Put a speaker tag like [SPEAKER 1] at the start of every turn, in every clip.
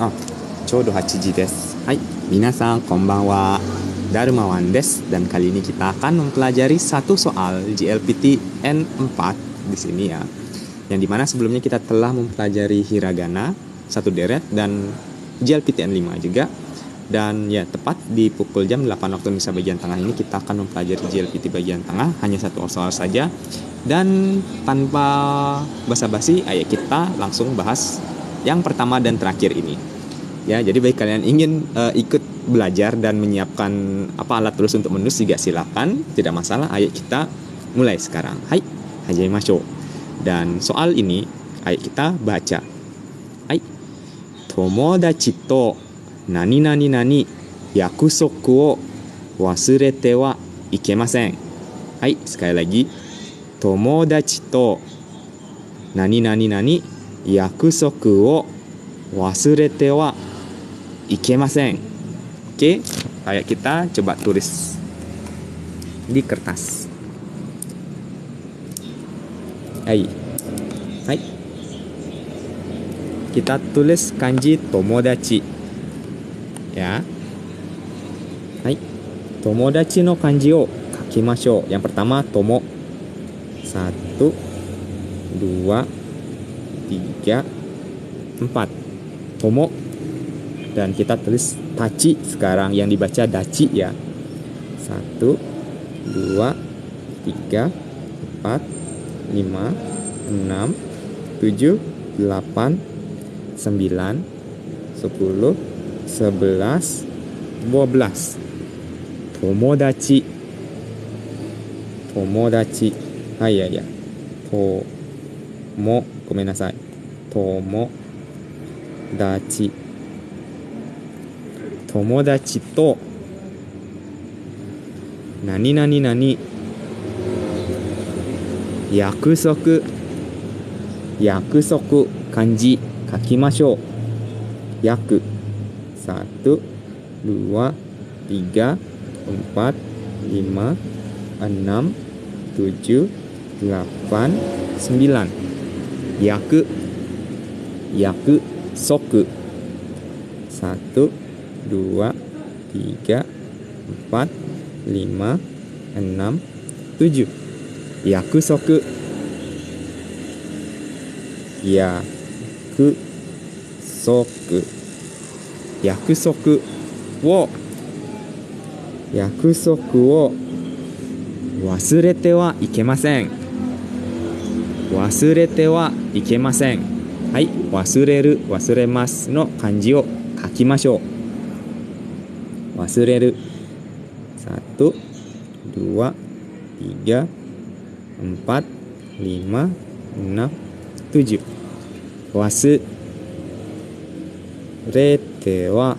[SPEAKER 1] あ、ちょうど8時です。Hai, minasan konbanwa. Darmawan des, dan kali ini kita akan mempelajari satu soal JLPT N4 di sini ya. Yang dimana sebelumnya kita telah mempelajari hiragana satu deret dan JLPT N5 juga. Dan ya tepat di pukul jam 8 waktu Indonesia bagian tengah ini kita akan mempelajari JLPT bagian tengah, hanya satu soal saja. Dan tanpa basa-basi, ayo kita langsung bahas yang pertama dan terakhir ini. Ya, jadi bagi kalian ingin ikut belajar dan menyiapkan alat tulis untuk menulis juga silakan, tidak masalah. Ayo kita mulai sekarang. Hai, hajimashou. Dan soal ini ayo kita baca. Hai. Tomodachi to nani nani nani yakusoku wo wasurete wa ikemasen. Hai, sekali lagi. Tomodachi to nani nani nani yakusoku wo wasurete wa ikemasen. Oke, kayak kita coba tulis di kertas. Hai. Hai. Kita tulis kanji tomodachi. Ya. Hai. Tomodachi no kanji o kakimashou. Yang pertama tomo. 1 2 3 4. Tomo. Dan kita tulis tachi sekarang, yang dibaca dachi ya. 1 2 3 4 5 6 7 8 9 10 11 12. Tomodachi. Tomodachi. Hai ya ya. Tomo. Gomenasai. Tomodachi. Tomodachi to nani nani nani yakusoku. Yakusoku kanji kakimashou. Yaku. 1 2 3 4 5 6 7 8 9. Yaku. Yakusoku. 1 2 3 4 5 6 7. Yakusoku. Yakusoku. Yakusoku wo. Yakusoku wo wasurete wa ikemasen. Wasurete wa ikemasen. Hai, wasureru, wasuremasu no kanji o kakimashou. Wasureru. 1 2 3 4 5 6 7. Wasurete wa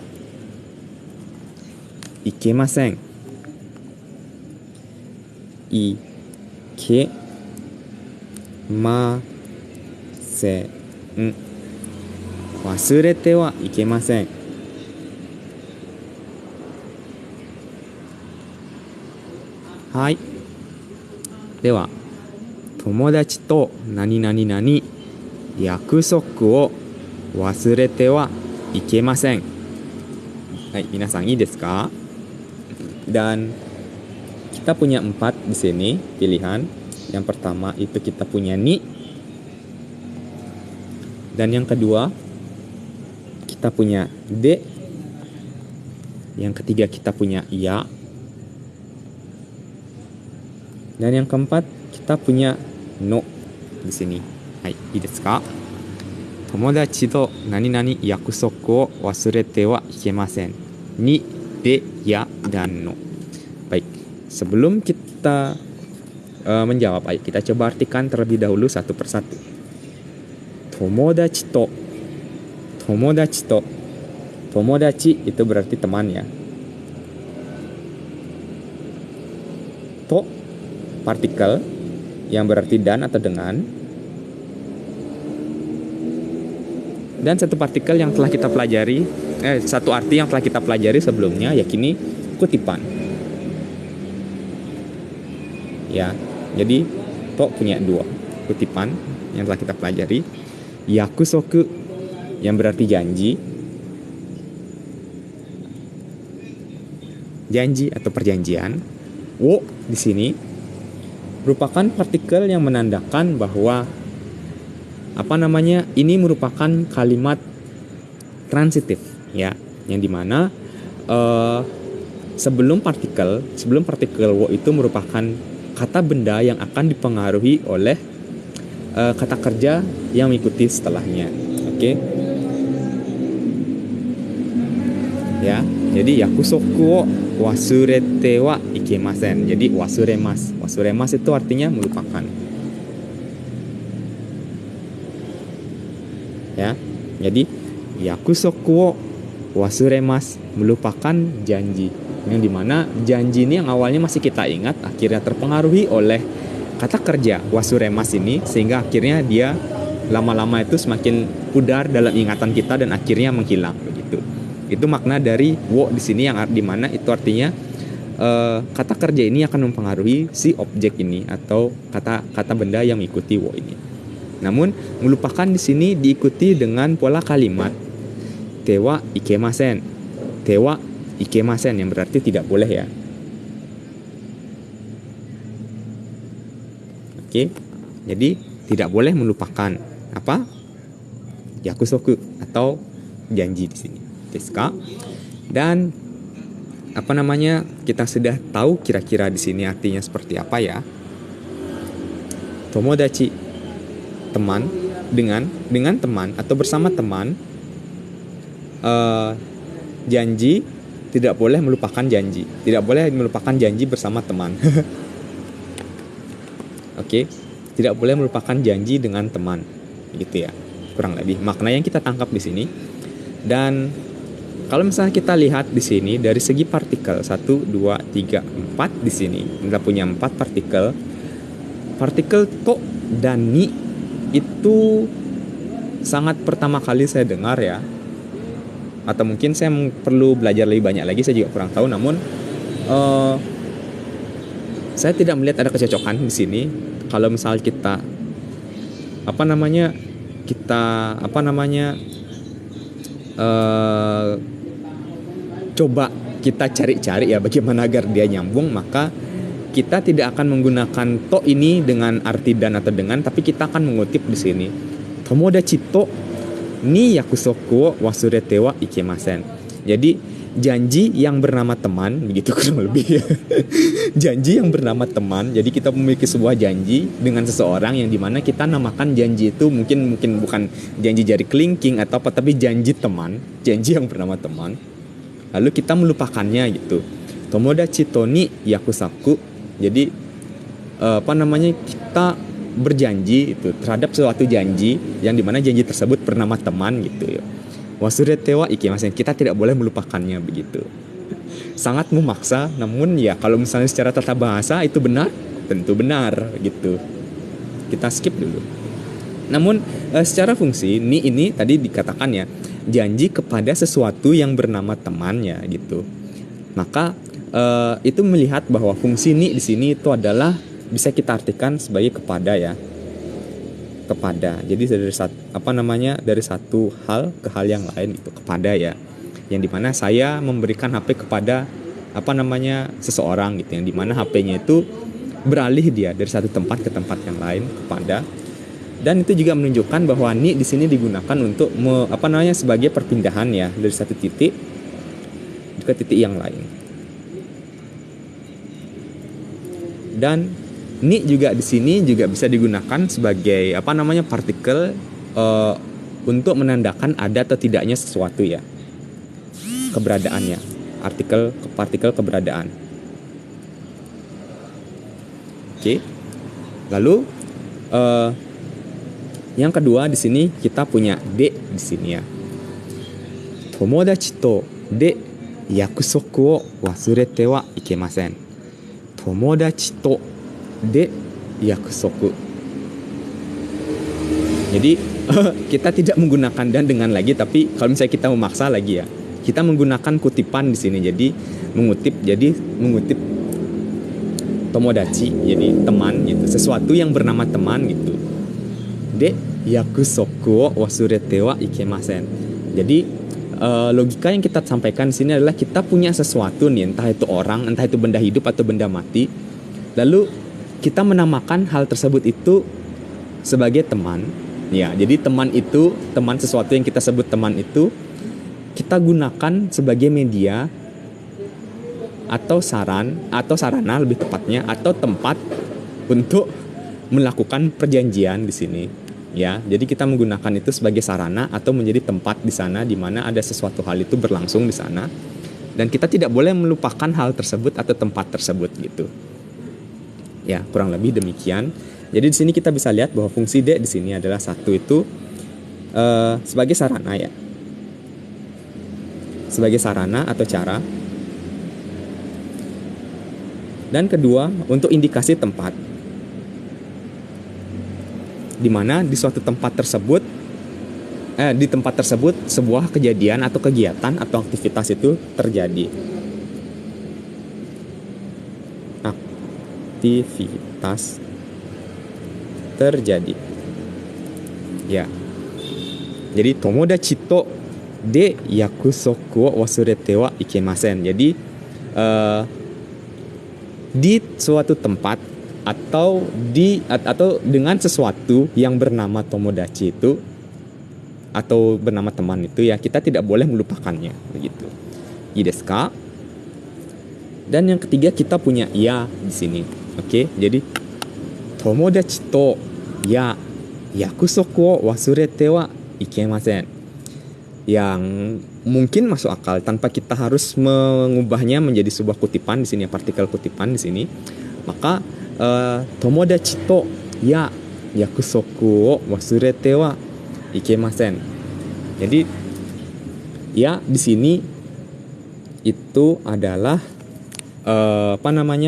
[SPEAKER 1] ikemasen. Ikemasen. 忘れてはいけません。はい。では、友達と何々々約束を忘れてはいけません。はい、皆さんいいですか? Dan kita punya 4 di sini pilihan. Yang pertama itu kita punya ni. Dan yang kedua kita punya de. Yang ketiga kita punya ya. Dan yang keempat kita punya no di sini. Hai, ii desu ka? Tomodachi to nani nani yakusoku o wasurete wa ikemasen. Ni, de, ya, dan no. Baik, sebelum kita menjawab, ayo kita coba artikan terlebih dahulu satu persatu. Tomodachi to. Tomodachi to. Tomodachi itu berarti teman ya. To partikel yang berarti dan atau dengan. Dan satu partikel yang telah kita pelajari, satu arti yang telah kita pelajari sebelumnya, yakini kutipan. Ya, jadi to punya 2 kutipan yang telah kita pelajari. Yakusoku yang berarti janji. janji atau perjanjian. Wo di sini merupakan partikel yang menandakan bahwa ini merupakan kalimat transitif ya, yang dimana sebelum partikel wo itu merupakan kata benda yang akan dipengaruhi oleh kata kerja yang mengikuti setelahnya. Oke. Ya, jadi yakusoku wo wasurete wa ikemasen. Jadi wasuremas itu artinya melupakan. Ya, jadi yakusoku wo wasuremas, melupakan janji. Yang dimana janji ini yang awalnya masih kita ingat, akhirnya terpengaruhi oleh kata kerja wasuremas ini, sehingga akhirnya dia lama-lama itu semakin pudar dalam ingatan kita dan akhirnya menghilang begitu. Itu makna dari wo di sini, yang dimana itu artinya kata kerja ini akan mempengaruhi si objek ini atau kata benda yang mengikuti wo ini. Namun melupakan di sini diikuti dengan pola kalimat tewa ikemasen. Tewa ikemasen yang berarti tidak boleh ya. Oke. Jadi tidak boleh melupakan apa? Yakusoku atau janji di sini. Deska. Dan kita sudah tahu kira-kira di sini artinya seperti apa ya. Tomodachi, teman, dengan teman atau bersama teman. Janji, tidak boleh melupakan janji. Tidak boleh melupakan janji bersama teman. Oke. Tidak boleh melupakan janji dengan teman. Gitu ya. Kurang lebih makna yang kita tangkap di sini. Dan kalau misalnya kita lihat di sini dari segi partikel 1, 2, 3, 4 di sini kita punya 4 partikel. Partikel to dan ni itu sangat pertama kali saya dengar ya. Atau mungkin saya perlu belajar lebih banyak lagi, saya juga kurang tahu. Namun saya tidak melihat ada kecocokan di sini. Kalau misal kita coba kita cari-cari ya bagaimana agar dia nyambung, maka kita tidak akan menggunakan to ini dengan arti dan atau dengan, tapi kita akan mengutip di sini tomodachi to ni yakusoku wasurete wa ikemasen. Jadi janji yang bernama teman, begitu kurang lebih. Janji yang bernama teman. Jadi kita memiliki sebuah janji dengan seseorang yang dimana kita namakan janji itu mungkin bukan janji jari kelingking atau apa, tapi janji teman, janji yang bernama teman. Lalu kita melupakannya gitu. Tomodachi to ni yakusaku. Jadi kita berjanji itu terhadap suatu janji yang dimana janji tersebut bernama teman gitu ya. Wasurete wa ikemasen, kita tidak boleh melupakannya begitu. Sangat memaksa, namun ya kalau misalnya secara tata bahasa itu benar, tentu benar gitu. Kita skip dulu. Namun secara fungsi ni ini tadi dikatakan ya, janji kepada sesuatu yang bernama temannya gitu. Maka itu melihat bahwa fungsi ni di sini itu adalah bisa kita artikan sebagai kepada ya. Kepada. Jadi dari satu hal ke hal yang lain itu kepada ya. Yang dimana saya memberikan HP kepada seseorang gitu, yang dimana HP-nya itu beralih dia dari satu tempat ke tempat yang lain kepada. Dan itu juga menunjukkan bahwa ni di sini digunakan untuk sebagai perpindahan ya dari satu titik ke titik yang lain. Dan ni juga di sini juga bisa digunakan sebagai partikel untuk menandakan ada atau tidaknya sesuatu ya. Keberadaannya. Partikel keberadaan. Oke. Lalu yang kedua di sini kita punya de di sini ya. Tomodachi to de yakusoku wo wasurete wa ikemasen. Tomodachi to de yakusoku. Jadi kita tidak menggunakan dan dengan lagi, tapi kalau misalnya kita memaksa lagi ya, kita menggunakan kutipan di sini. Jadi mengutip tomodachi, jadi teman gitu, sesuatu yang bernama teman gitu. De yakusoku wo wasurete wa ikemasen. Jadi logika yang kita sampaikan di sini adalah kita punya sesuatu nih, entah itu orang, entah itu benda hidup atau benda mati. Lalu kita menamakan hal tersebut itu sebagai teman. Ya, jadi teman sesuatu yang kita sebut teman itu kita gunakan sebagai media atau sarana lebih tepatnya, atau tempat untuk melakukan perjanjian di sini. Ya, jadi kita menggunakan itu sebagai sarana atau menjadi tempat di sana di mana ada sesuatu hal itu berlangsung di sana, dan kita tidak boleh melupakan hal tersebut atau tempat tersebut gitu. Ya, kurang lebih demikian. Jadi di sini kita bisa lihat bahwa fungsi de di sini adalah satu itu sebagai sarana ya. Sebagai sarana atau cara. Dan kedua, untuk indikasi tempat. Di mana di suatu tempat tersebut di tempat tersebut sebuah kejadian atau kegiatan atau aktivitas itu terjadi. Aktivitas terjadi. Ya. Jadi tomodachi to de yakusoku wo wasurete wa ikemasen. Jadi di suatu tempat atau dengan sesuatu yang bernama tomodachi itu atau bernama teman itu ya, kita tidak boleh melupakannya begitu. I desu ka? Dan yang ketiga kita punya ya di sini. Oke, jadi tomodachi to ya yakusoku wo wasurete wa ikemasen. Yang mungkin masuk akal tanpa kita harus mengubahnya menjadi sebuah kutipan di sini, partikel kutipan di sini. Maka tomodachi to ya yakusoku wo wasurete wa ikemasen. Jadi ya di sini itu adalah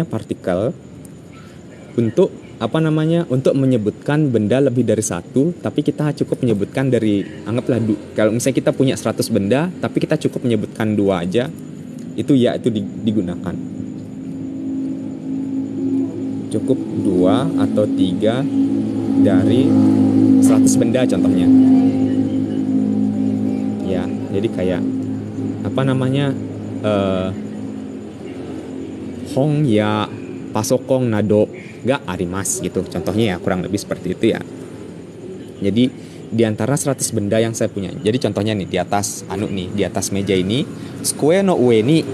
[SPEAKER 1] partikel untuk menyebutkan benda lebih dari satu, tapi kita cukup menyebutkan dari, anggaplah kalau misalnya kita punya 100 benda tapi kita cukup menyebutkan 2 aja, itu ya itu digunakan. Cukup 2 atau 3 dari 100 benda contohnya. Ya, jadi kayak hong ya pasokong nado ga arimasu gitu. Contohnya ya kurang lebih seperti itu ya. Jadi di antara 100 benda yang saya punya. Jadi contohnya nih di atas meja ini, square no ue ni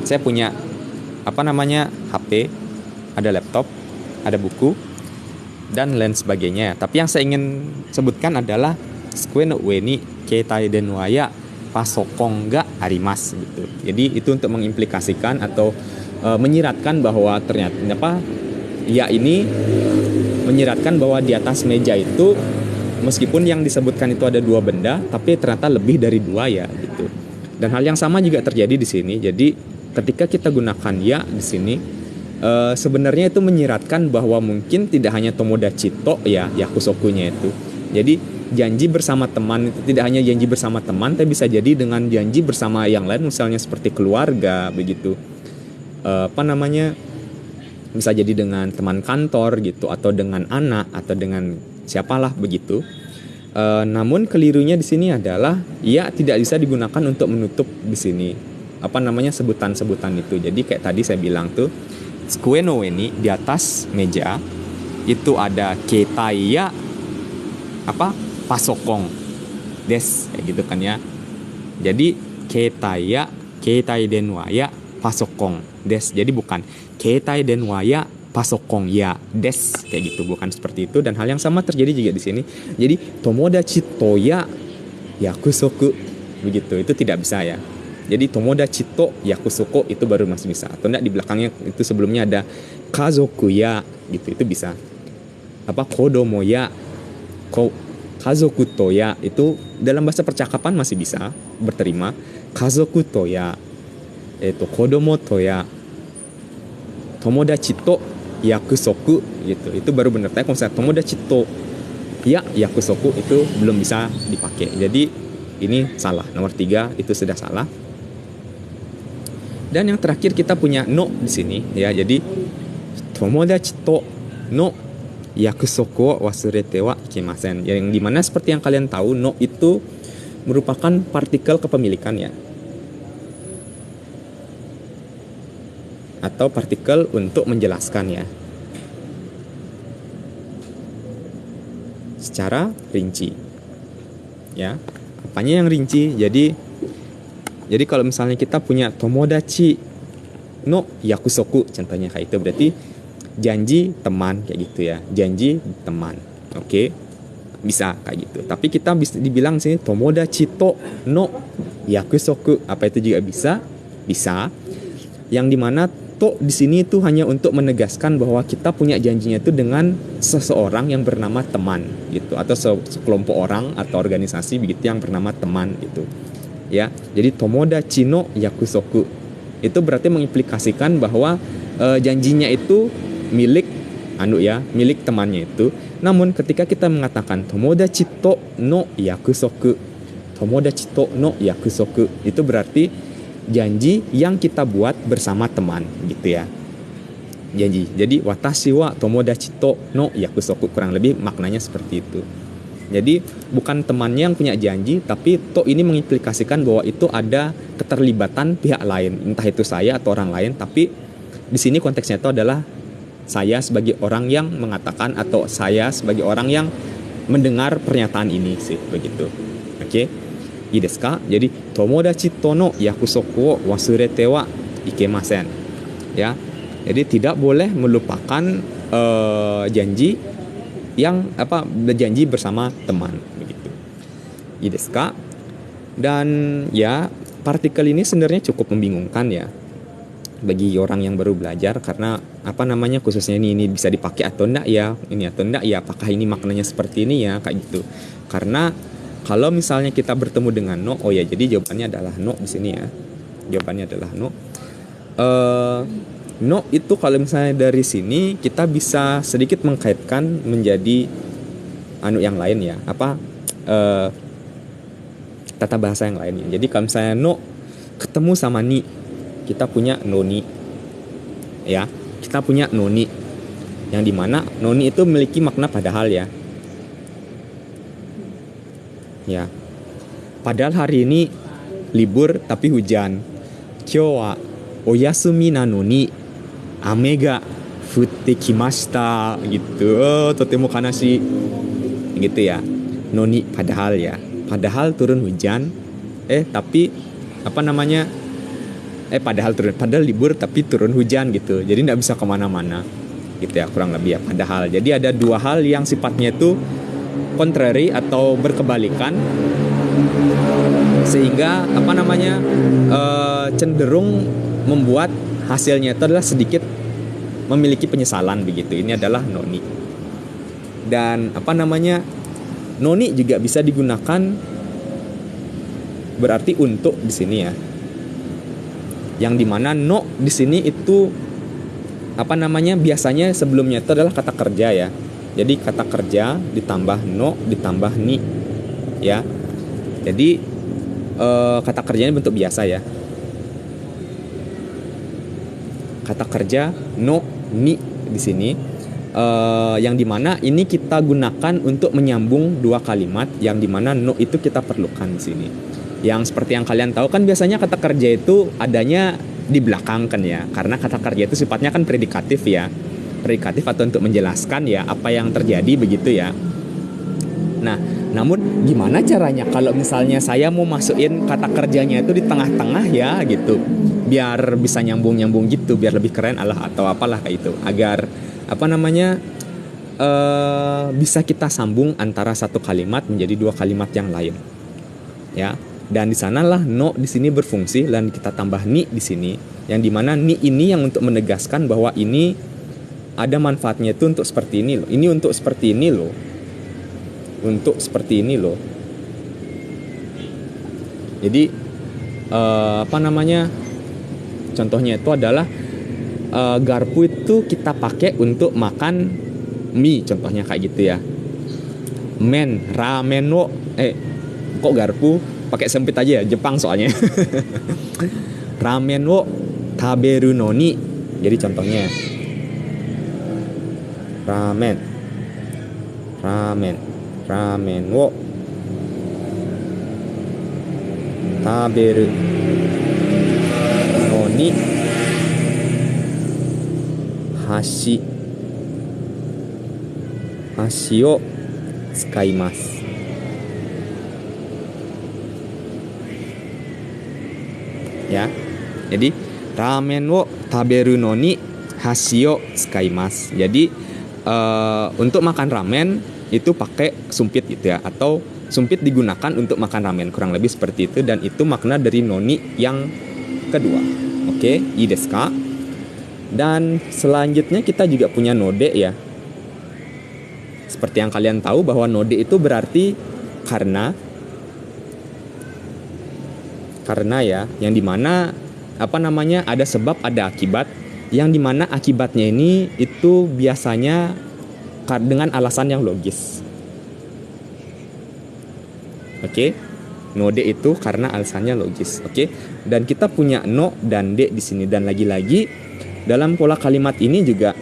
[SPEAKER 1] saya punya HP, ada laptop, ada buku dan lain sebagainya. Tapi yang saya ingin sebutkan adalah square no ue ni keitai denwa ya pasokong ga arimasu gitu. Jadi itu untuk mengimplikasikan atau menyiratkan bahwa ternyata ya ini menyiratkan bahwa di atas meja itu meskipun yang disebutkan itu ada 2 benda, tapi ternyata lebih dari 2 ya gitu. Dan hal yang sama juga terjadi di sini. Jadi ketika kita gunakan ya di sini sebenarnya itu menyiratkan bahwa mungkin tidak hanya tomodachi to ya yakusokunya itu. Jadi janji bersama teman itu tidak hanya janji bersama teman, tapi bisa jadi dengan janji bersama yang lain, misalnya seperti keluarga begitu. Bisa jadi dengan teman kantor gitu, atau dengan anak, atau dengan siapalah begitu. Namun kelirunya di sini adalah ya tidak bisa digunakan untuk menutup di sini sebutan-sebutan itu. Jadi kayak tadi saya bilang tuh, square no ue ni di atas meja itu ada keitai ya pasokong des kayak gitu kan ya. Jadi keitai denwa ya pasokong des. Jadi bukan keitai denwa ya pasokong ya des kayak gitu, bukan seperti itu. Dan hal yang sama terjadi juga di sini. Jadi tomodachi to ya yakusoku begitu, itu tidak bisa ya. Jadi tomodachi to yakusoku itu baru masih bisa. Atau enggak di belakangnya itu sebelumnya ada kazoku ya gitu, itu bisa. Kodomo ya kazoku to ya itu dalam bahasa percakapan masih bisa berterima. Kazoku to ya kodomo to ya tomodachi to yakusoku gitu, itu baru benar. Tapi kalau misalnya tomodachi to ya yakusoku itu belum bisa dipakai. Jadi ini salah, nomor 3 itu sudah salah. Dan yang terakhir kita punya no di sini ya. Jadi tomodachi to no yakusoku wo wasurete wa ikemasen. Yang dimana seperti yang kalian tahu, no itu merupakan partikel kepemilikan ya, atau partikel untuk menjelaskan ya, secara rinci ya. Apanya yang rinci? Jadi kalau misalnya kita punya tomodachi no yakusoku contohnya kayak itu, berarti janji teman kayak gitu ya, janji teman. Oke, bisa kayak gitu. Tapi kita bisa dibilang sini tomodachi to no yakusoku, apa itu juga bisa. Yang dimana to di sini itu hanya untuk menegaskan bahwa kita punya janjinya itu dengan seseorang yang bernama teman gitu, atau sekelompok orang atau organisasi begitu yang bernama teman gitu ya. Jadi tomodachi no yakusoku itu berarti mengimplikasikan bahwa janjinya itu milik milik temannya itu. Namun ketika kita mengatakan tomodachi to no yakusoku, itu berarti janji yang kita buat bersama teman gitu ya. Janji. Jadi watashi wa tomodachi to no yakusoku, kurang lebih maknanya seperti itu. Jadi bukan temannya yang punya janji, tapi to ini mengimplikasikan bahwa itu ada keterlibatan pihak lain, entah itu saya atau orang lain. Tapi di sini konteksnya itu adalah saya sebagai orang yang mengatakan, atau saya sebagai orang yang mendengar pernyataan ini sih, begitu. Oke. I desu ka? Jadi tomodachi to no yakusoku wo wasurete wa ikemasen. Ya. Jadi tidak boleh melupakan janji yang berjanji bersama teman begitu. I desu ka? Dan ya, partikel ini sebenarnya cukup membingungkan ya bagi orang yang baru belajar, karena khususnya ini bisa dipakai atau enggak ya, ini atau enggak ya, apakah ini maknanya seperti ini ya, kayak gitu. Karena kalau misalnya kita bertemu dengan no, jadi jawabannya adalah no di sini ya. Jawabannya adalah no. No itu kalau misalnya dari sini kita bisa sedikit mengkaitkan menjadi yang lain ya, tata bahasa yang lain ya. Jadi kalau misalnya no ketemu sama ni, kita punya noni ya, kita punya noni, yang dimana noni itu memiliki makna padahal ya. Ya, padahal hari ini libur tapi hujan. Kyou wa oyasumi nanoni ame ga futte kimashita gitu. Totemo kanashi gitu ya. Noni padahal ya. Padahal turun hujan. Padahal libur tapi turun hujan gitu. Jadi enggak bisa kemana-mana gitu ya, kurang lebih ya, padahal. Jadi ada dua hal yang sifatnya itu contrary atau berkebalikan, sehingga cenderung membuat hasilnya itu adalah sedikit memiliki penyesalan begitu. Ini adalah noni. Dan noni juga bisa digunakan berarti untuk di sini ya, yang dimana no di sini itu biasanya sebelumnya itu adalah kata kerja ya. Jadi kata kerja ditambah no ditambah ni ya. Jadi kata kerjanya bentuk biasa ya. Kata kerja no ni di sini yang dimana ini kita gunakan untuk menyambung dua kalimat, yang dimana no itu kita perlukan di sini. Yang seperti yang kalian tahu kan, biasanya kata kerja itu adanya di belakang kan ya, karena kata kerja itu sifatnya kan predikatif ya. Predikatif atau untuk menjelaskan ya apa yang terjadi begitu ya. Nah, namun gimana caranya kalau misalnya saya mau masukin kata kerjanya itu di tengah-tengah ya gitu, biar bisa nyambung gitu, biar lebih keren atau apalah kayak itu, agar bisa kita sambung antara satu kalimat menjadi dua kalimat yang lain ya. Dan di sanalah no di sini berfungsi, dan kita tambah ni di sini, yang dimana ni ini yang untuk menegaskan bahwa ini ada manfaatnya itu untuk seperti ini loh. Ini untuk seperti ini loh. Untuk seperti ini loh. Jadi contohnya itu adalah garpu itu kita pakai untuk makan mie, contohnya kayak gitu ya. Ramen wo kok garpu pakai sempit aja ya, Jepang soalnya. Ramen wo taberu no ni. Jadi contohnya ramen wo taberu no ni hashi o tsukaimasu. Ya. Jadi ramen wo taberu no ni hashi o tsukaimasu. Jadi untuk makan ramen itu pakai sumpit gitu ya, atau sumpit digunakan untuk makan ramen, kurang lebih seperti itu, dan itu makna dari noni yang kedua. Oke, ii desu ka? Dan selanjutnya kita juga punya node ya. Seperti yang kalian tahu bahwa node itu berarti karena ya, yang dimana ada sebab ada akibat, yang dimana akibatnya ini itu biasanya dengan alasan yang logis. Oke, node itu karena alasannya logis. Oke, dan kita punya no dan de di sini, dan lagi-lagi dalam pola kalimat ini juga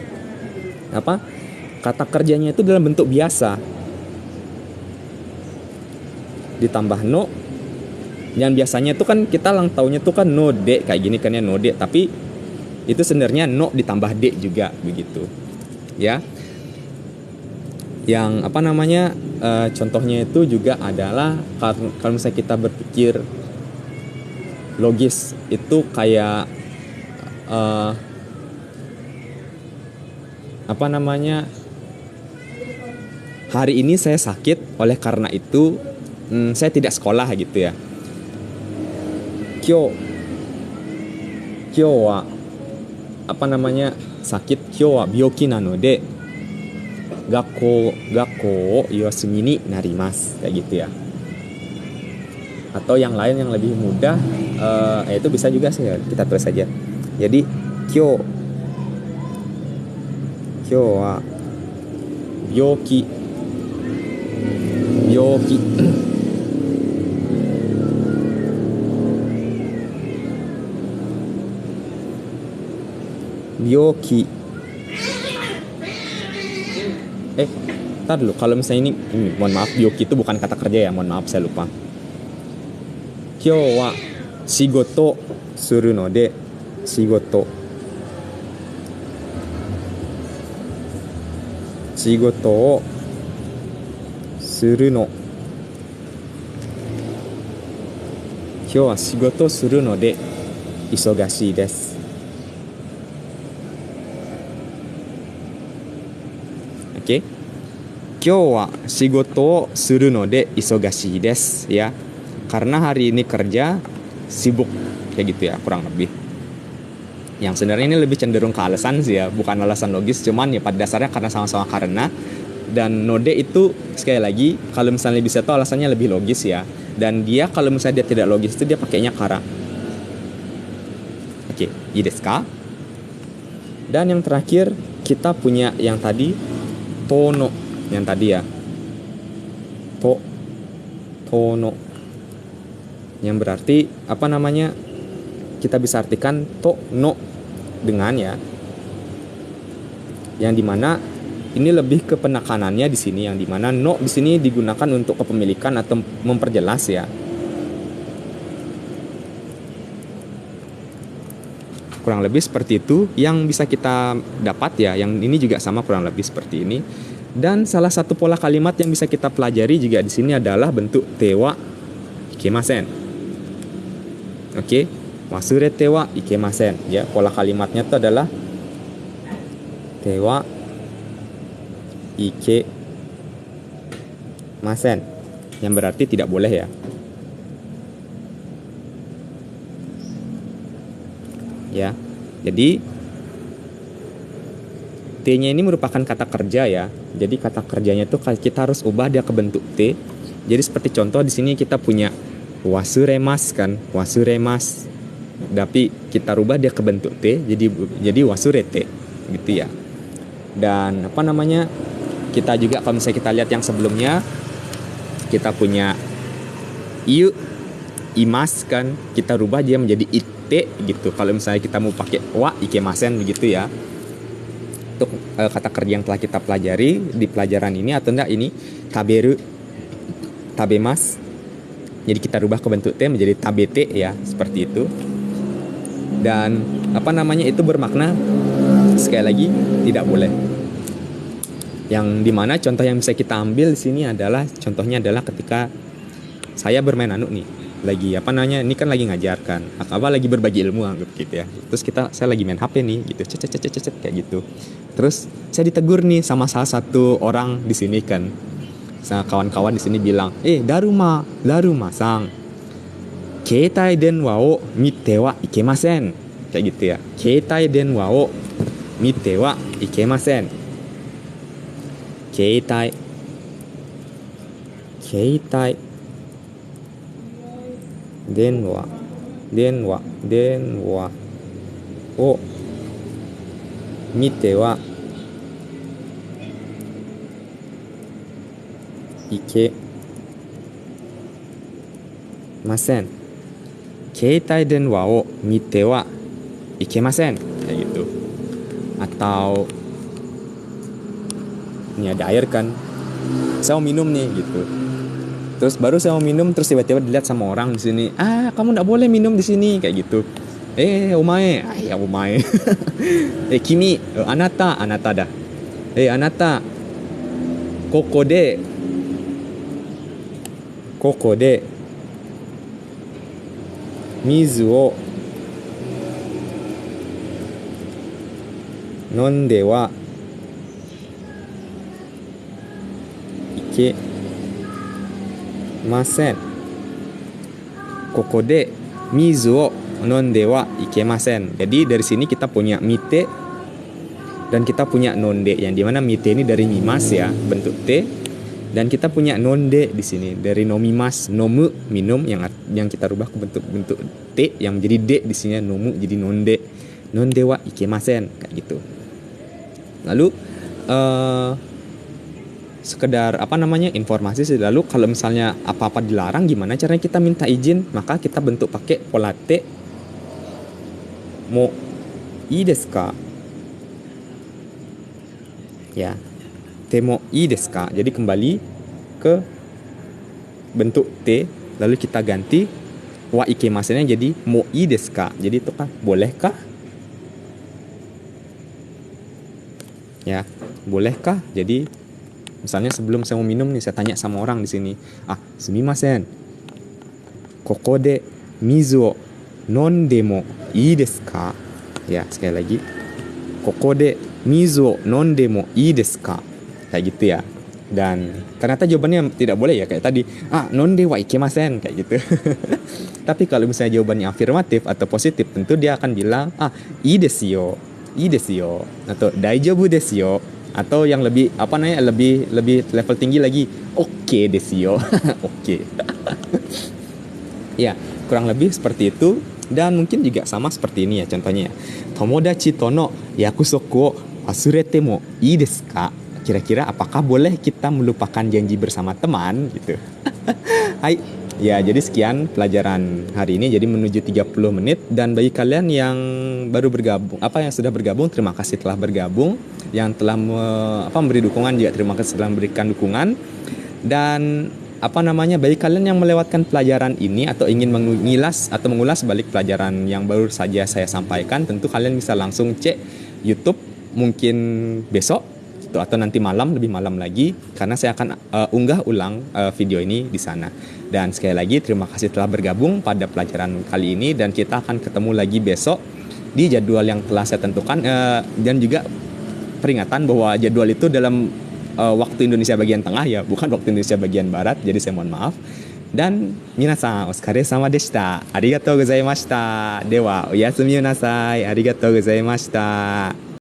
[SPEAKER 1] kata kerjanya itu dalam bentuk biasa ditambah no, yang biasanya itu kan kita lang taunya tuh kan no de kayak gini kan ya, no de, tapi itu sebenarnya no ditambah de juga begitu ya. Yang contohnya itu juga adalah kalau misalnya kita berpikir logis itu kayak hari ini saya sakit, oleh karena itu saya tidak sekolah gitu ya. Kyo wa sakit, kyo wa byoki nanode gakko o yosumi ni narimasu, kayak gitu ya. Atau yang lain yang lebih mudah itu bisa juga sih kita tulis saja. Jadi kyo wa byoki byoki. Ntar dulu, kalau misalnya ini mohon maaf, byoki itu bukan kata kerja ya, mohon maaf saya lupa. Kyo wa shigoto suru no de, shigoto o suru no, kyo wa shigoto suru no de isogashii desu. Oke. Kyo wa shigoto o suru no de isogashii desu ya. Karena hari ini kerja sibuk, kayak gitu ya kurang lebih. Yang sebenarnya ini lebih cenderung ke alasan sih ya, bukan alasan logis, cuman ya pada dasarnya karena sama-sama karena. Dan node itu sekali lagi kalau misalnya bisa tuh alasannya lebih logis ya. Dan dia kalau misalnya dia tidak logis itu dia pakainya kara. Oke, ii desu ka? Dan yang terakhir kita punya yang tadi tono, yang tadi ya. Tono. Yang berarti kita bisa artikan to no dengan ya. Yang dimana ini lebih ke penekanannya di sini, yang dimana no di sini digunakan untuk kepemilikan atau memperjelas ya. Kurang lebih seperti itu yang bisa kita dapat ya. Yang ini juga sama kurang lebih seperti ini. Dan salah satu pola kalimat yang bisa kita pelajari juga di sini adalah bentuk te wa ikemasen. Oke, wasurete wa ikemasen ya. Pola kalimatnya itu adalah te wa ikemasen, yang berarti tidak boleh ya. Ya. Jadi T-nya ini merupakan kata kerja ya. Jadi kata kerjanya itu kita harus ubah dia ke bentuk T. Jadi seperti contoh di sini kita punya wasuremas kan, wasuremas. Tapi kita rubah dia ke bentuk T, jadi wasurete gitu ya. Dan kita juga kalau misalnya kita lihat yang sebelumnya kita punya iu, imas kan, kita rubah dia menjadi ite gitu. Kalau misalnya kita mau pakai wa ikemasen begitu ya. Untuk kata kerja yang telah kita pelajari di pelajaran ini atau enggak ini taberu, tabemas, Jadi kita rubah ke bentuk T menjadi tabete ya, seperti itu. Dan itu bermakna sekali lagi tidak boleh. Yang dimana contoh yang bisa kita ambil di sini adalah contohnya adalah ketika saya bermain nih, lagi ini kan lagi ngajarkan, lagi berbagi ilmu anggap gitu ya. Terus saya lagi main HP nih gitu, cet kayak gitu. Terus saya ditegur nih sama salah satu orang di sini kan. Sama kawan-kawan di sini bilang, Daruma sang, keitai denwa o mite wa ikemasen. Kayak gitu ya. Keitai denwa o mite wa ikemasen. Keitai denwa o mite wa ikemasen. Keitai denwa o mite wa ikemasen. Kayak gitu. Atau ini ada air kan, saya mau minum nih gitu. Terus baru saya mau minum, terus tiba-tiba dilihat sama orang di sini, kamu nggak boleh minum di sini kayak gitu. Omae, ya omae. Kimi, anata dah. Anata, koko de mizu o nonde wa ikemasen. Koko de mizu o nonde wa ikemasen. Jadi dari sini kita punya mite dan kita punya nonde, yang dimana mite ini dari mimas ya, bentuk T, dan kita punya nonde di sini dari nomimas, nomu minum, yang kita rubah ke bentuk T yang menjadi D di sini, nomu jadi nonde. Nonde wa ikemasen kayak gitu. Lalu sekedar informasi sih. Lalu kalau misalnya apa-apa dilarang, gimana caranya kita minta izin? Maka kita bentuk pakai pola T. Mo ii desu ka? Ya, temo ii desu ka. Jadi kembali ke bentuk T, lalu kita ganti wa ikemasennya jadi mo ii desu ka. Jadi itu kan bolehkah? Ya, bolehkah? Jadi misalnya sebelum saya mau minum nih, saya tanya sama orang di sini, sumimasen, koko de mizu o nondemo ii desu ka? Ya, sekali lagi, koko de mizu o nondemo ii desu ka? Kayak gitu ya. Dan ternyata jawabannya tidak boleh ya, kayak tadi, nonde wa ikemasen, kayak gitu. Tapi kalau misalnya jawabannya afirmatif atau positif, tentu dia akan bilang, ii desu yo, atau daijoubu desu yo, atau yang lebih lebih level tinggi lagi, oke desu yo. Oke. Ya, kurang lebih seperti itu. Dan mungkin juga sama seperti ini ya contohnya ya. Tomodachi to no yakusoku o wasurete mo ii desu ka? Kira-kira apakah boleh kita melupakan janji bersama teman gitu. Hai. Ya, jadi sekian pelajaran hari ini. Jadi menuju 30 menit. Dan bagi kalian yang baru bergabung, yang sudah bergabung, terima kasih telah bergabung. Yang telah memberi dukungan juga terima kasih telah memberikan dukungan. Dan bagi kalian yang melewatkan pelajaran ini atau ingin mengulas balik pelajaran yang baru saja saya sampaikan, tentu kalian bisa langsung cek YouTube mungkin besok atau nanti lebih malam lagi, karena saya akan unggah ulang video ini di sana. Dan sekali lagi terima kasih telah bergabung pada pelajaran kali ini, dan kita akan ketemu lagi besok di jadwal yang telah saya tentukan, dan juga peringatan bahwa jadwal itu dalam waktu Indonesia bagian tengah ya, bukan waktu Indonesia bagian barat, jadi saya mohon maaf. Dan minasan otsukare-sama deshita. Arigatou gozaimashita. Dewa, oyasumi nasai. Arigatou gozaimashita.